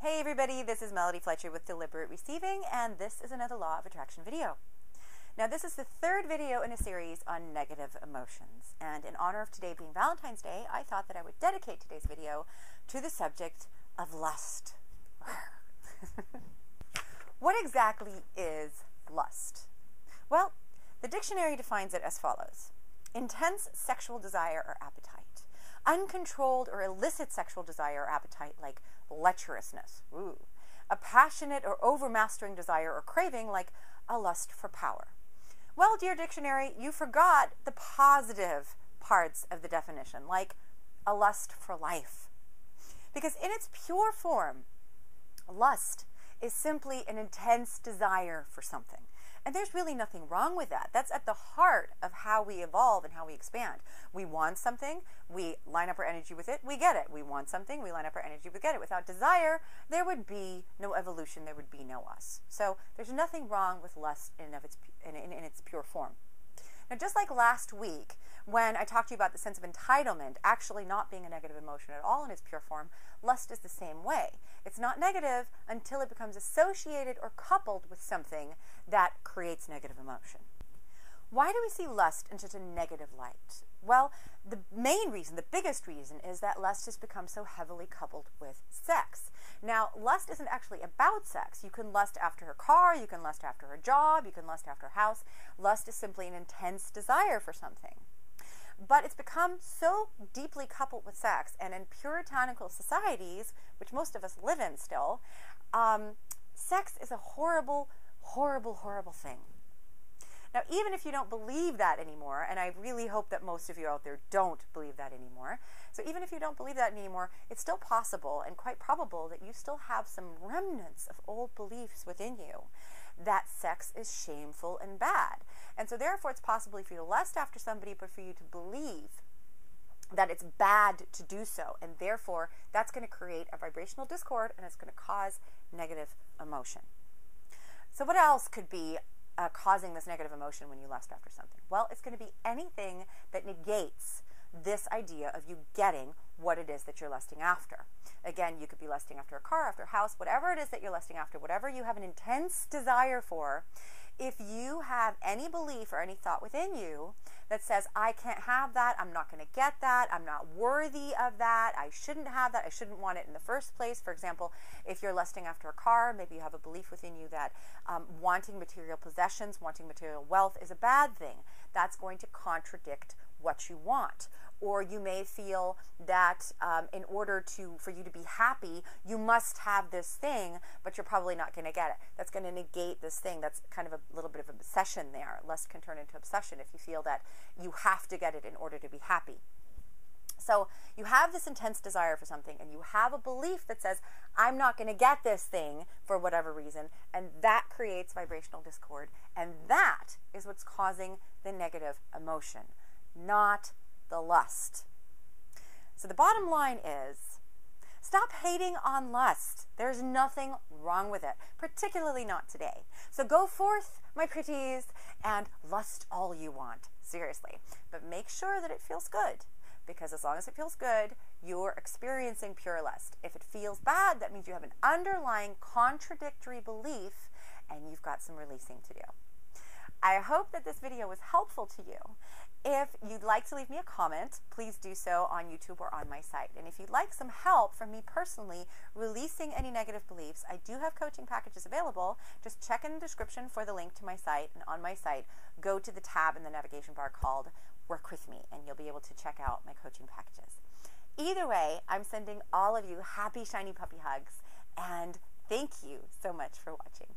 Hey everybody, this is Melody Fletcher with Deliberate Receiving, and this is another Law of Attraction video. Now this is the third video in a series on negative emotions, and in honor of today being Valentine's Day, I thought that I would dedicate today's video to the subject of lust. What exactly is lust? Well, the dictionary defines it as follows: intense sexual desire or appetite, uncontrolled or illicit sexual desire or appetite like lecherousness, a passionate or overmastering desire or craving like a lust for power. Well, dear dictionary, you forgot the positive parts of the definition, like a lust for life. Because in its pure form, lust is simply an intense desire for something. And there's really nothing wrong with that. That's at the heart of how we evolve and how we expand. We want something, we line up our energy with it, we get it. We want something, we line up our energy, we get it. Without desire, there would be no evolution, there would be no us. So there's nothing wrong with lust in its pure form. Now, just like last week, when I talked to you about the sense of entitlement actually not being a negative emotion at all in its pure form, lust is the same way. It's not negative until it becomes associated or coupled with something that creates negative emotion. Why do we see lust in such a negative light? Well, the main reason, the biggest reason, is that lust has become so heavily coupled with sex. Now, lust isn't actually about sex. You can lust after her car, you can lust after her job, you can lust after her house. Lust is simply an intense desire for something. But it's become so deeply coupled with sex, and in puritanical societies, which most of us live in still, sex is a horrible, horrible, horrible thing. Now, even if you don't believe that anymore, and I really hope that most of you out there don't believe that anymore, so even if you don't believe that anymore, it's still possible and quite probable that you still have some remnants of old beliefs within you that sex is shameful and bad. And so therefore it's possible for you to lust after somebody, but for you to believe that it's bad to do so, and therefore that's going to create a vibrational discord and it's going to cause negative emotion. So what else could be causing this negative emotion when you lust after something? Well, it's going to be anything that negates this idea of you getting what it is that you're lusting after. Again, you could be lusting after a car, after a house, whatever it is that you're lusting after, whatever you have an intense desire for. If you have any belief or any thought within you that says, I can't have that, I'm not going to get that, I'm not worthy of that, I shouldn't have that, I shouldn't want it in the first place. For example, if you're lusting after a car, maybe you have a belief within you that wanting material possessions, wanting material wealth is a bad thing. That's going to contradict what you want. Or you may feel that in order for you to be happy, you must have this thing, but you're probably not going to get it. That's going to negate this thing. That's kind of a little bit of obsession there. Lust can turn into obsession if you feel that you have to get it in order to be happy. So you have this intense desire for something, and you have a belief that says, I'm not going to get this thing for whatever reason, and that creates vibrational discord, and that is what's causing the negative emotion, not the lust. So the bottom line is, stop hating on lust. There's nothing wrong with it, particularly not today. So go forth, my pretties, and lust all you want, seriously. But make sure that it feels good, because as long as it feels good, you're experiencing pure lust. If it feels bad, that means you have an underlying contradictory belief, and you've got some releasing to do. I hope that this video was helpful to you. If you'd like to leave me a comment, please do so on YouTube or on my site. And if you'd like some help from me personally releasing any negative beliefs, I do have coaching packages available. Just check in the description for the link to my site, and on my site, go to the tab in the navigation bar called Work With Me, and you'll be able to check out my coaching packages. Either way, I'm sending all of you happy, shiny puppy hugs, and thank you so much for watching.